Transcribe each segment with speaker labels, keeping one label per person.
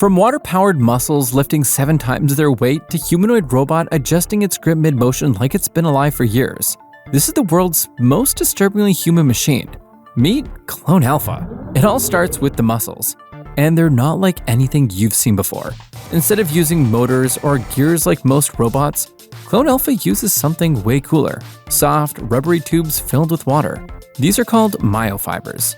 Speaker 1: From water-powered muscles lifting 7 times their weight to humanoid robot adjusting its grip mid-motion like it's been alive for years. This is the world's most disturbingly human machine. Meet Clone Alpha. It all starts with the muscles, and they're not like anything you've seen before. Instead of using motors or gears like most robots, Clone Alpha uses something way cooler: soft, rubbery tubes filled with water. These are called Myofibers.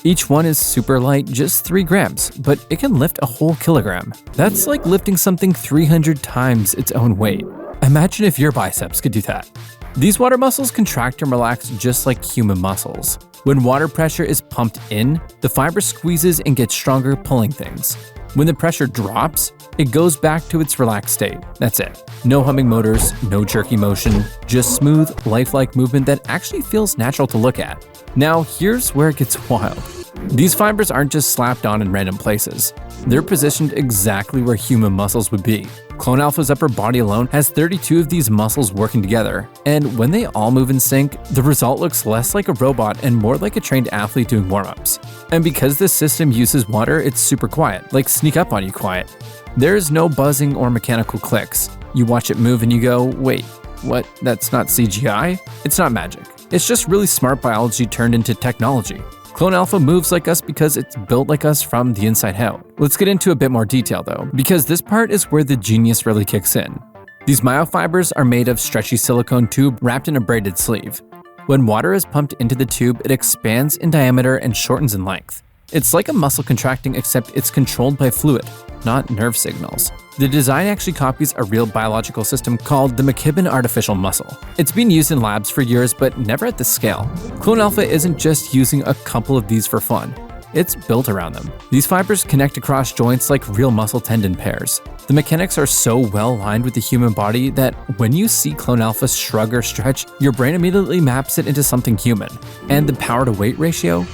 Speaker 1: Each one is super light, just 3 grams, but it can lift a whole kilogram. That's like lifting something 300 times its own weight. Imagine if your biceps could do that. These water muscles contract and relax just like human muscles. When water pressure is pumped in, the fiber squeezes and gets stronger, pulling things. When the pressure drops, it goes back to its relaxed state. That's it. No humming motors, no jerky motion, just smooth, lifelike movement that actually feels natural to look at. Now, here's where it gets wild. These fibers aren't just slapped on in random places. They're positioned exactly where human muscles would be. Clone Alpha's upper body alone has 32 of these muscles working together, and when they all move in sync, the result looks less like a robot and more like a trained athlete doing warm-ups. And because this system uses water, it's super quiet, like sneak up on you quiet. There's no buzzing or mechanical clicks. You watch it move and you go, wait, what? That's not CGI? It's not magic. It's just really smart biology turned into technology. Clone Alpha moves like us because it's built like us from the inside out. Let's get into a bit more detail though, because this part is where the genius really kicks in. These myofibers are made of stretchy silicone tube wrapped in a braided sleeve. When water is pumped into the tube, it expands in diameter and shortens in length. It's like a muscle contracting, except it's controlled by fluid, not nerve signals. The design actually copies a real biological system called the Myofibers artificial muscle. It's been used in labs for years, but never at this scale. Clone Alpha isn't just using a couple of these for fun. It's built around them. These fibers connect across joints like real muscle tendon pairs. The mechanics are so well aligned with the human body that when you see Clone Alpha shrug or stretch, your brain immediately maps it into something human. And the power to weight ratio?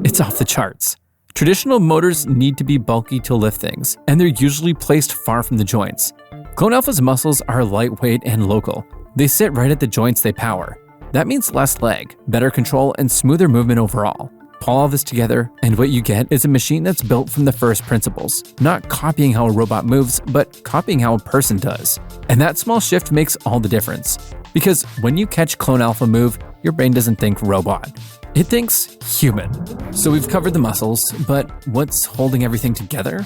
Speaker 1: It's off the charts. Traditional motors need to be bulky to lift things, and they're usually placed far from the joints. Clone Alpha's muscles are lightweight and local. They sit right at the joints they power. That means less lag, better control, and smoother movement overall. Pull all this together, and what you get is a machine that's built from the first principles, not copying how a robot moves, but copying how a person does. And that small shift makes all the difference. Because when you catch Clone Alpha move, your brain doesn't think robot. It thinks human. So we've covered the muscles, but what's holding everything together?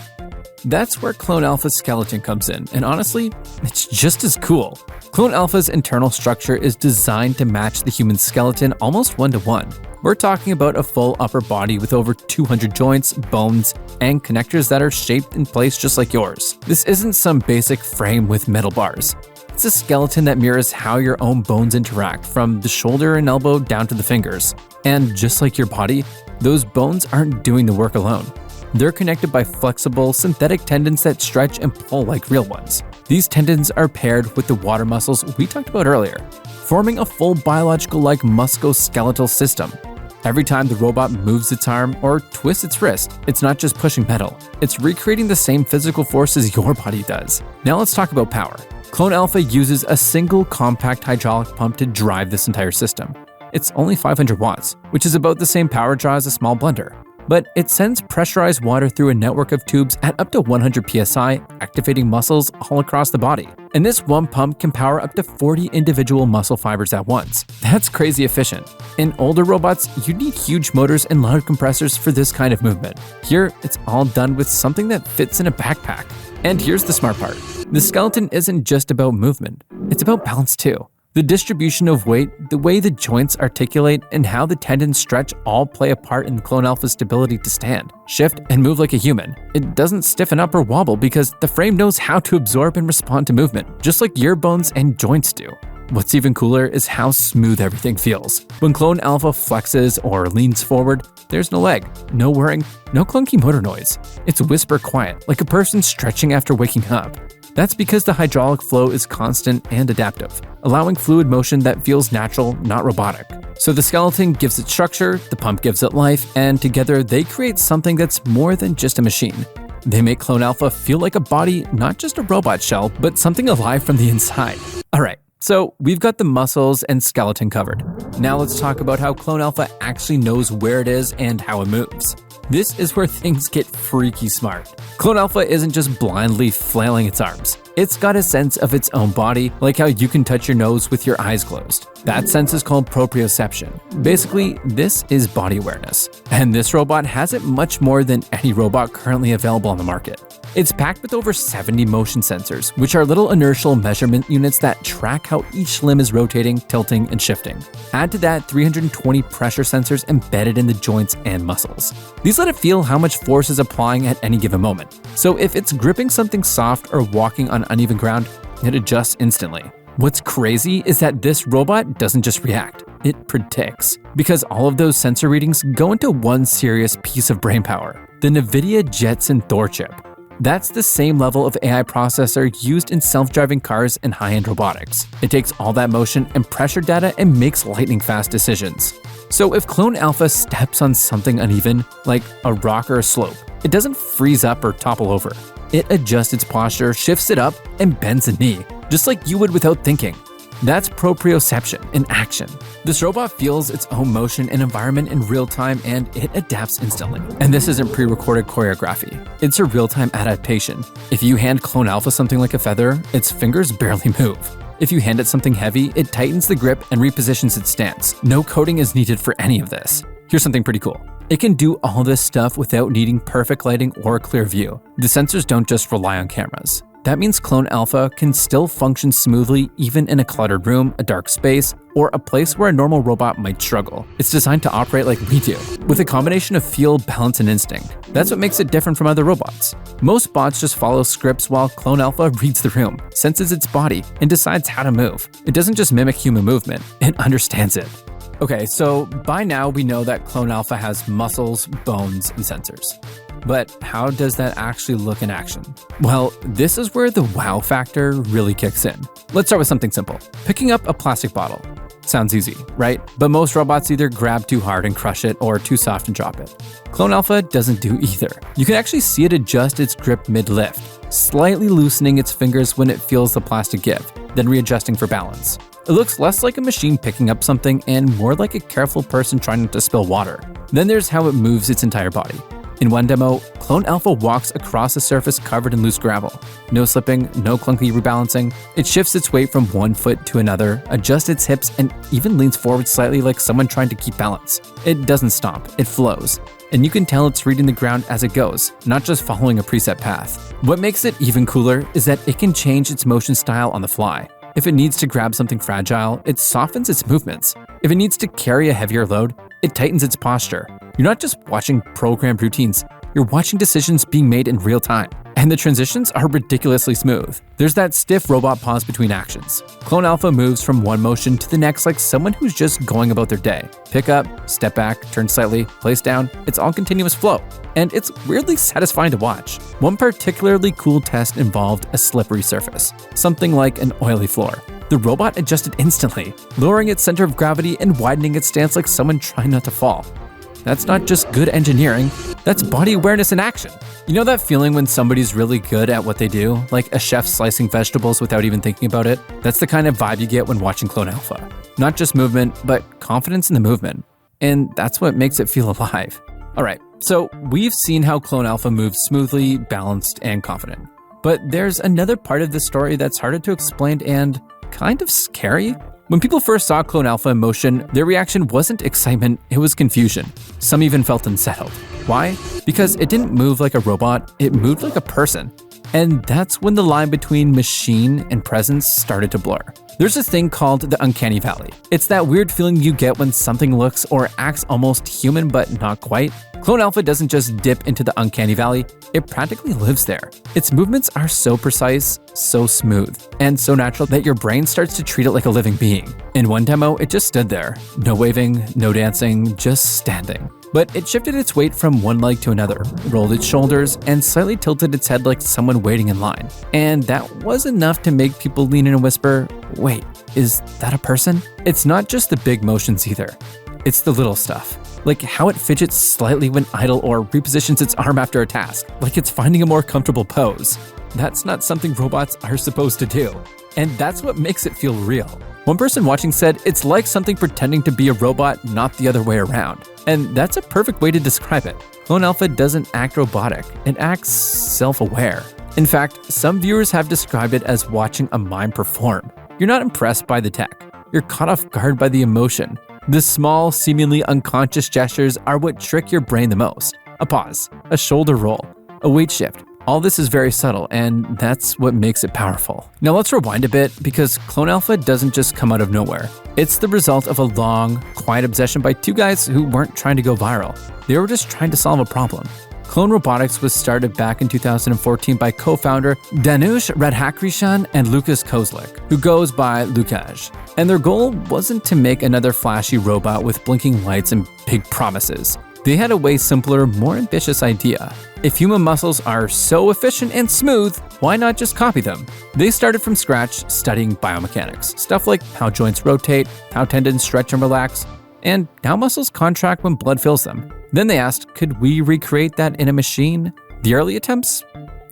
Speaker 1: That's where Clone Alpha's skeleton comes in, and honestly, it's just as cool. Clone Alpha's internal structure is designed to match the human skeleton almost 1-to-1. We're talking about a full upper body with over 200 joints, bones, and connectors that are shaped in place just like yours. This isn't some basic frame with metal bars. It's a skeleton that mirrors how your own bones interact, from the shoulder and elbow down to the fingers. And just like your body, those bones aren't doing the work alone. They're connected by flexible, synthetic tendons that stretch and pull like real ones. These tendons are paired with the water muscles we talked about earlier, forming a full biological-like musculoskeletal system. Every time the robot moves its arm or twists its wrist, it's not just pushing metal, it's recreating the same physical forces your body does. Now let's talk about power. Clone Alpha uses a single compact hydraulic pump to drive this entire system. It's only 500 watts, which is about the same power draw as a small blender. But it sends pressurized water through a network of tubes at up to 100 psi, activating muscles all across the body. And this one pump can power up to 40 individual muscle fibers at once. That's crazy efficient. In older robots, you need huge motors and loud compressors for this kind of movement. Here, it's all done with something that fits in a backpack. And here's the smart part. The skeleton isn't just about movement, it's about balance too. The distribution of weight, the way the joints articulate, and how the tendons stretch all play a part in Clone Alpha's ability to stand, shift, and move like a human. It doesn't stiffen up or wobble because the frame knows how to absorb and respond to movement, just like your bones and joints do. What's even cooler is how smooth everything feels. When Clone Alpha flexes or leans forward, there's no lag, no whirring, no clunky motor noise. It's whisper quiet, like a person stretching after waking up. That's because the hydraulic flow is constant and adaptive, allowing fluid motion that feels natural, not robotic. So the skeleton gives it structure, the pump gives it life, and together they create something that's more than just a machine. They make Clone Alpha feel like a body, not just a robot shell, but something alive from the inside. Alright, so we've got the muscles and skeleton covered. Now let's talk about how Clone Alpha actually knows where it is and how it moves. This is where things get freaky smart. Clone Alpha isn't just blindly flailing its arms. It's got a sense of its own body, like how you can touch your nose with your eyes closed. That sense is called proprioception. Basically, this is body awareness. And this robot has it much more than any robot currently available on the market. It's packed with over 70 motion sensors, which are little inertial measurement units that track how each limb is rotating, tilting, and shifting. Add to that 320 pressure sensors embedded in the joints and muscles. These let it feel how much force is applying at any given moment. So if it's gripping something soft or walking on uneven ground, it adjusts instantly. What's crazy is that this robot doesn't just react, it predicts. Because all of those sensor readings go into one serious piece of brainpower, the NVIDIA Jetson Thor chip. That's the same level of AI processor used in self-driving cars and high-end robotics. It takes all that motion and pressure data and makes lightning-fast decisions. So if Clone Alpha steps on something uneven, like a rock or a slope, it doesn't freeze up or topple over. It adjusts its posture, shifts it up, and bends a knee, just like you would without thinking. That's proprioception in action. This robot feels its own motion and environment in real time, and it adapts instantly. And this isn't pre-recorded choreography. It's a real-time adaptation. If you hand Clone Alpha something like a feather, its fingers barely move. If you hand it something heavy, it tightens the grip and repositions its stance. No coding is needed for any of this. Here's something pretty cool. It can do all this stuff without needing perfect lighting or a clear view. The sensors don't just rely on cameras. That means Clone Alpha can still function smoothly even in a cluttered room, a dark space, or a place where a normal robot might struggle. It's designed to operate like we do, with a combination of feel, balance, and instinct. That's what makes it different from other robots. Most bots just follow scripts while Clone Alpha reads the room, senses its body, and decides how to move. It doesn't just mimic human movement, it understands it. Okay, so by now we know that Clone Alpha has muscles, bones, and sensors. But how does that actually look in action? Well, this is where the wow factor really kicks in. Let's start with something simple. Picking up a plastic bottle. Sounds easy, right? But most robots either grab too hard and crush it or too soft and drop it. Clone Alpha doesn't do either. You can actually see it adjust its grip mid-lift, slightly loosening its fingers when it feels the plastic give, then readjusting for balance. It looks less like a machine picking up something and more like a careful person trying not to spill water. Then there's how it moves its entire body. In one demo, Clone Alpha walks across a surface covered in loose gravel. No slipping, no clunky rebalancing. It shifts its weight from one foot to another, adjusts its hips, and even leans forward slightly like someone trying to keep balance. It doesn't stomp, it flows. And you can tell it's reading the ground as it goes, not just following a preset path. What makes it even cooler is that it can change its motion style on the fly. If it needs to grab something fragile, it softens its movements. If it needs to carry a heavier load, it tightens its posture. You're not just watching programmed routines, you're watching decisions being made in real time. And the transitions are ridiculously smooth. There's that stiff robot pause between actions. Clone Alpha moves from one motion to the next like someone who's just going about their day. Pick up, step back, turn slightly, place down, it's all continuous flow. And it's weirdly satisfying to watch. One particularly cool test involved a slippery surface, something like an oily floor. The robot adjusted instantly, lowering its center of gravity and widening its stance like someone trying not to fall. That's not just good engineering, that's body awareness in action. You know that feeling when somebody's really good at what they do, like a chef slicing vegetables without even thinking about it? That's the kind of vibe you get when watching Clone Alpha. Not just movement, but confidence in the movement. And that's what makes it feel alive. Alright, so we've seen how Clone Alpha moves smoothly, balanced, and confident. But there's another part of the story that's harder to explain and kind of scary. When people first saw Clone Alpha in motion, their reaction wasn't excitement, it was confusion. Some even felt unsettled. Why? Because it didn't move like a robot, it moved like a person. And that's when the line between machine and presence started to blur. There's a thing called the uncanny valley. It's that weird feeling you get when something looks or acts almost human but not quite. Clone Alpha doesn't just dip into the uncanny valley, it practically lives there. Its movements are so precise, so smooth, and so natural that your brain starts to treat it like a living being. In one demo, it just stood there. No waving, no dancing, just standing. But it shifted its weight from one leg to another, rolled its shoulders, and slightly tilted its head like someone waiting in line. And that was enough to make people lean in and whisper, wait, is that a person? It's not just the big motions either. It's the little stuff. Like how it fidgets slightly when idle or repositions its arm after a task, like it's finding a more comfortable pose. That's not something robots are supposed to do. And that's what makes it feel real. One person watching said, "It's like something pretending to be a robot, not the other way around." And that's a perfect way to describe it. Clone Alpha doesn't act robotic, it acts self-aware. In fact, some viewers have described it as watching a mime perform. You're not impressed by the tech, you're caught off guard by the emotion. The small, seemingly unconscious gestures are what trick your brain the most. A pause, a shoulder roll, a weight shift. All this is very subtle, and that's what makes it powerful. Now let's rewind a bit, because Clone Alpha doesn't just come out of nowhere. It's the result of a long, quiet obsession by two guys who weren't trying to go viral. They were just trying to solve a problem. Clone Robotics was started back in 2014 by co-founder Danush Radhakrishnan and Lucas Kozlik, who goes by Lukaj. And their goal wasn't to make another flashy robot with blinking lights and big promises. They had a way simpler, more ambitious idea. If human muscles are so efficient and smooth, why not just copy them? They started from scratch studying biomechanics, stuff like how joints rotate, how tendons stretch and relax, and how muscles contract when blood fills them. Then they asked, could we recreate that in a machine? The early attempts?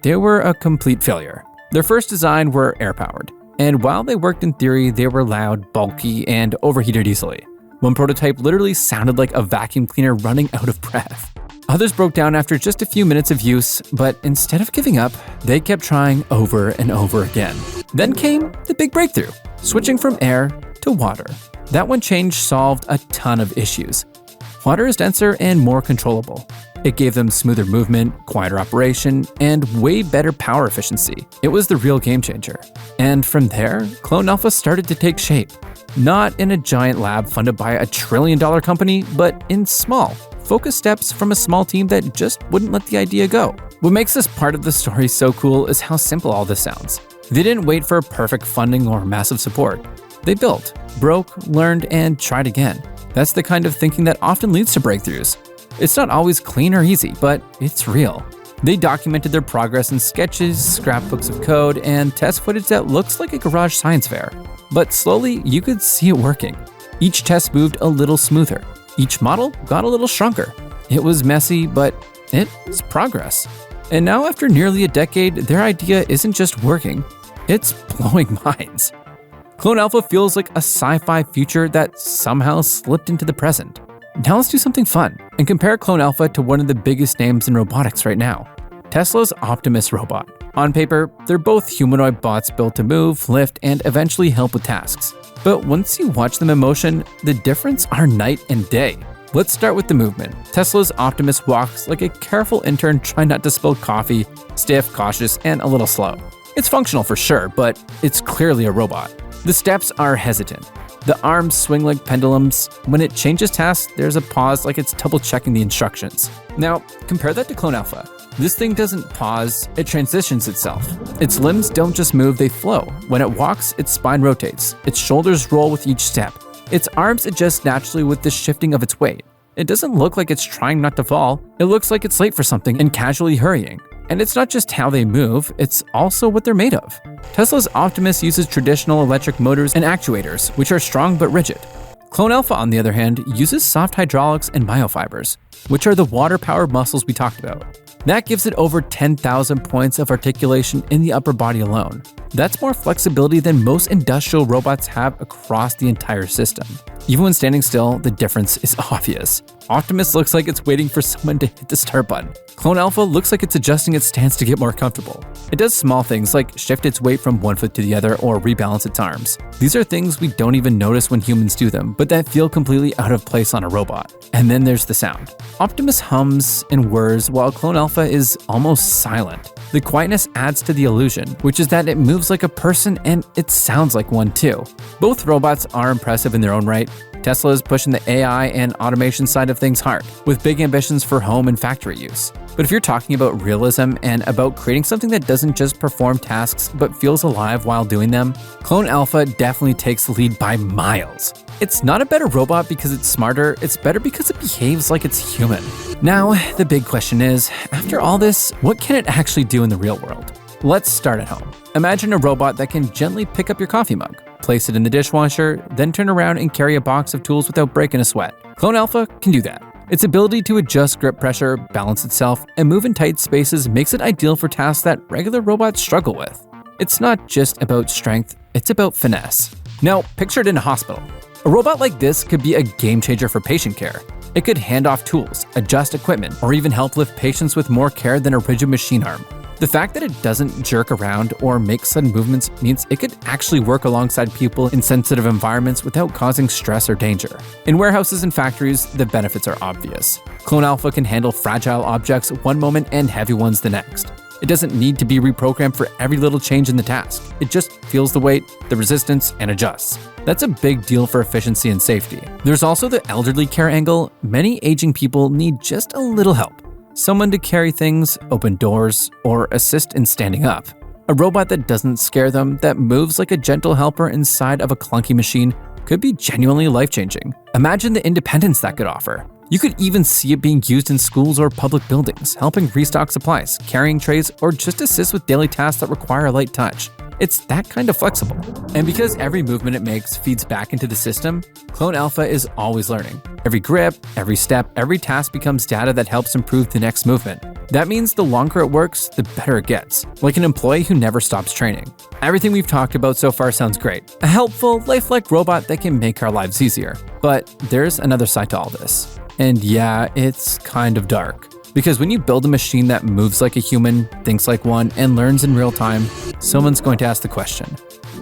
Speaker 1: They were a complete failure. Their first design were air-powered, and while they worked in theory, they were loud, bulky, and overheated easily. One prototype literally sounded like a vacuum cleaner running out of breath. Others broke down after just a few minutes of use, but instead of giving up, they kept trying over and over again. Then came the big breakthrough, switching from air to water. That one change solved a ton of issues. Water is denser and more controllable. It gave them smoother movement, quieter operation, and way better power efficiency. It was the real game changer. And from there, Clone Alpha started to take shape. Not in a giant lab funded by a $1 trillion company, but in small, focused steps from a small team that just wouldn't let the idea go. What makes this part of the story so cool is how simple all this sounds. They didn't wait for perfect funding or massive support. They built, broke, learned, and tried again. That's the kind of thinking that often leads to breakthroughs. It's not always clean or easy, but it's real. They documented their progress in sketches, scrapbooks of code, and test footage that looks like a garage science fair. But slowly, you could see it working. Each test moved a little smoother. Each model got a little shrunker. It was messy, but it was progress. And now, after nearly a decade, their idea isn't just working, it's blowing minds. Clone Alpha feels like a sci-fi future that somehow slipped into the present. Now let's do something fun and compare Clone Alpha to one of the biggest names in robotics right now, Tesla's Optimus robot. On paper, they're both humanoid bots built to move, lift, and eventually help with tasks. But once you watch them in motion, the difference are night and day. Let's start with the movement. Tesla's Optimus walks like a careful intern trying not to spill coffee, stiff, cautious, and a little slow. It's functional for sure, but it's clearly a robot. The steps are hesitant. The arms swing like pendulums. When it changes tasks, there's a pause like it's double-checking the instructions. Now, compare that to Clone Alpha. This thing doesn't pause, it transitions itself. Its limbs don't just move, they flow. When it walks, its spine rotates. Its shoulders roll with each step. Its arms adjust naturally with the shifting of its weight. It doesn't look like it's trying not to fall. It looks like it's late for something and casually hurrying. And it's not just how they move, it's also what they're made of. Tesla's Optimus uses traditional electric motors and actuators, which are strong but rigid. Clone Alpha, on the other hand, uses soft hydraulics and myofibers, which are the water-powered muscles we talked about. That gives it over 10,000 points of articulation in the upper body alone. That's more flexibility than most industrial robots have across the entire system. Even when standing still, the difference is obvious. Optimus looks like it's waiting for someone to hit the start button. Clone Alpha looks like it's adjusting its stance to get more comfortable. It does small things like shift its weight from one foot to the other or rebalance its arms. These are things we don't even notice when humans do them, but that feel completely out of place on a robot. And then there's the sound. Optimus hums and whirs while Clone Alpha is almost silent. The quietness adds to the illusion, which is that it moves like a person and it sounds like one too. Both robots are impressive in their own right. Tesla is pushing the AI and automation side of things hard, with big ambitions for home and factory use. But if you're talking about realism and about creating something that doesn't just perform tasks but feels alive while doing them, Clone Alpha definitely takes the lead by miles. It's not a better robot because it's smarter, it's better because it behaves like it's human. Now, the big question is, after all this, what can it actually do in the real world? Let's start at home. Imagine a robot that can gently pick up your coffee mug, place it in the dishwasher, then turn around and carry a box of tools without breaking a sweat. Clone Alpha can do that. Its ability to adjust grip pressure, balance itself, and move in tight spaces makes it ideal for tasks that regular robots struggle with. It's not just about strength, it's about finesse. Now, picture it in a hospital. A robot like this could be a game changer for patient care. It could hand off tools, adjust equipment, or even help lift patients with more care than a rigid machine arm. The fact that it doesn't jerk around or make sudden movements means it could actually work alongside people in sensitive environments without causing stress or danger. In warehouses and factories, the benefits are obvious. Clone Alpha can handle fragile objects one moment and heavy ones the next. It doesn't need to be reprogrammed for every little change in the task. It just feels the weight, the resistance, and adjusts. That's a big deal for efficiency and safety. There's also the elderly care angle. Many aging people need just a little help. Someone to carry things, open doors, or assist in standing up. A robot that doesn't scare them, that moves like a gentle helper inside of a clunky machine, could be genuinely life-changing. Imagine the independence that could offer. You could even see it being used in schools or public buildings, helping restock supplies, carrying trays, or just assist with daily tasks that require a light touch. It's that kind of flexible. And because every movement it makes feeds back into the system, Clone Alpha is always learning. Every grip, every step, every task becomes data that helps improve the next movement. That means the longer it works, the better it gets, like an employee who never stops training. Everything we've talked about so far sounds great. A helpful, lifelike robot that can make our lives easier. But there's another side to all this. And yeah, it's kind of dark. Because when you build a machine that moves like a human, thinks like one, and learns in real time, someone's going to ask the question,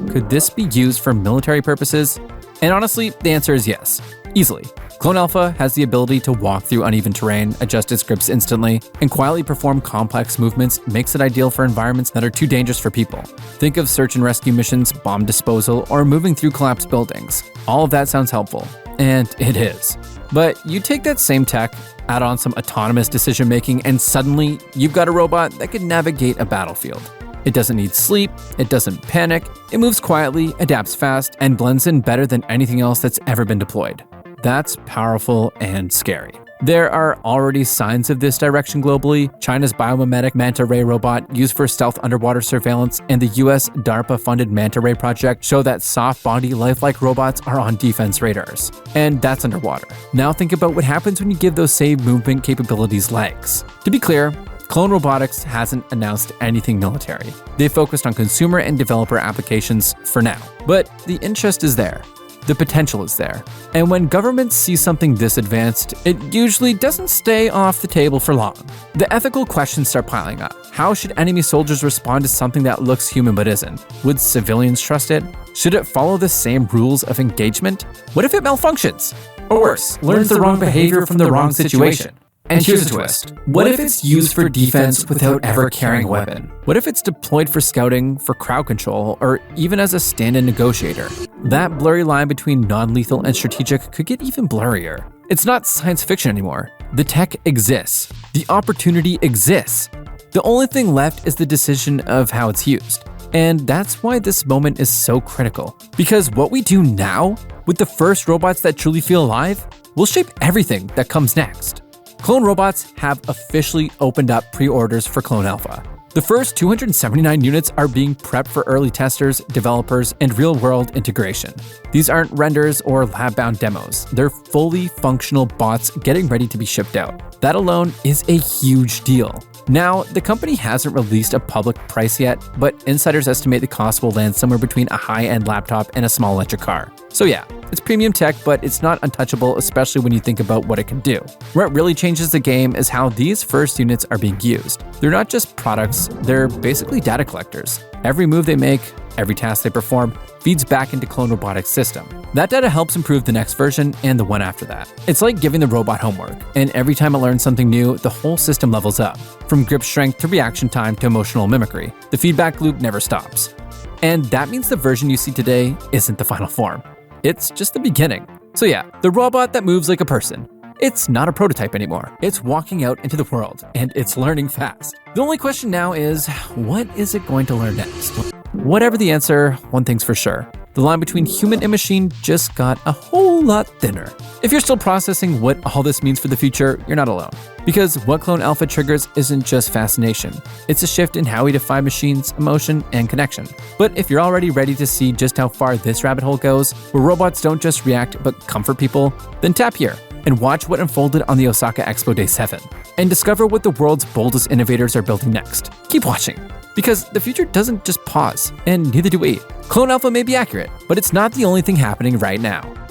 Speaker 1: could this be used for military purposes? And honestly, the answer is yes, easily. Clone Alpha has the ability to walk through uneven terrain, adjust its grips instantly, and quietly perform complex movements, makes it ideal for environments that are too dangerous for people. Think of search and rescue missions, bomb disposal, or moving through collapsed buildings. All of that sounds helpful, and it is. But you take that same tech, add on some autonomous decision-making, and suddenly you've got a robot that can navigate a battlefield. It doesn't need sleep, it doesn't panic, it moves quietly, adapts fast, and blends in better than anything else that's ever been deployed. That's powerful and scary. There are already signs of this direction globally. China's Biomimetic manta ray robot used for stealth underwater surveillance and the US DARPA-funded manta ray project show that soft-body lifelike robots are on defense radars. And that's underwater. Now think about what happens when you give those same movement capabilities legs. To be clear, Clone Robotics hasn't announced anything military. They focused on consumer and developer applications for now. But the interest is there. The potential is there. And when governments see something this advanced, it usually doesn't stay off the table for long. The ethical questions start piling up. How should enemy soldiers respond to something that looks human but isn't? Would civilians trust it? Should it follow the same rules of engagement? What if it malfunctions? Or worse, learns the wrong behavior from the wrong situation? And here's a twist. What if it's used for defense without ever carrying a weapon? What if it's deployed for scouting, for crowd control, or even as a stand-in negotiator? That blurry line between non-lethal and strategic could get even blurrier. It's not science fiction anymore. The tech exists. The opportunity exists. The only thing left is the decision of how it's used. And that's why this moment is so critical. Because what we do now, with the first robots that truly feel alive, will shape everything that comes next. Clone Robots have officially opened up pre-orders for Clone Alpha. The first 279 units are being prepped for early testers, developers, and real-world integration. These aren't renders or lab-bound demos. They're fully functional bots getting ready to be shipped out. That alone is a huge deal. Now, the company hasn't released a public price yet, but insiders estimate the cost will land somewhere between a high-end laptop and a small electric car. So yeah, it's premium tech, but it's not untouchable, especially when you think about what it can do. Where it really changes the game is how these first units are being used. They're not just products, they're basically data collectors. Every move they make, every task they perform, feeds back into Clone Robotics' system. That data helps improve the next version and the one after that. It's like giving the robot homework, and every time it learns something new, the whole system levels up. From grip strength to reaction time to emotional mimicry, the feedback loop never stops. And that means the version you see today isn't the final form. It's just the beginning. So yeah, the robot that moves like a person. It's not a prototype anymore. It's walking out into the world, and it's learning fast. The only question now is, what is it going to learn next? Whatever the answer, one thing's for sure. The line between human and machine just got a whole lot thinner. If you're still processing what all this means for the future, you're not alone. Because what Clone Alpha triggers isn't just fascination. It's a shift in how we define machines, emotion, and connection. But if you're already ready to see just how far this rabbit hole goes, where robots don't just react but comfort people, then tap here and watch what unfolded on the Osaka Expo Day 7. And discover what the world's boldest innovators are building next. Keep watching, because the future doesn't just pause, and neither do we. Clone Alpha may be accurate, but it's not the only thing happening right now.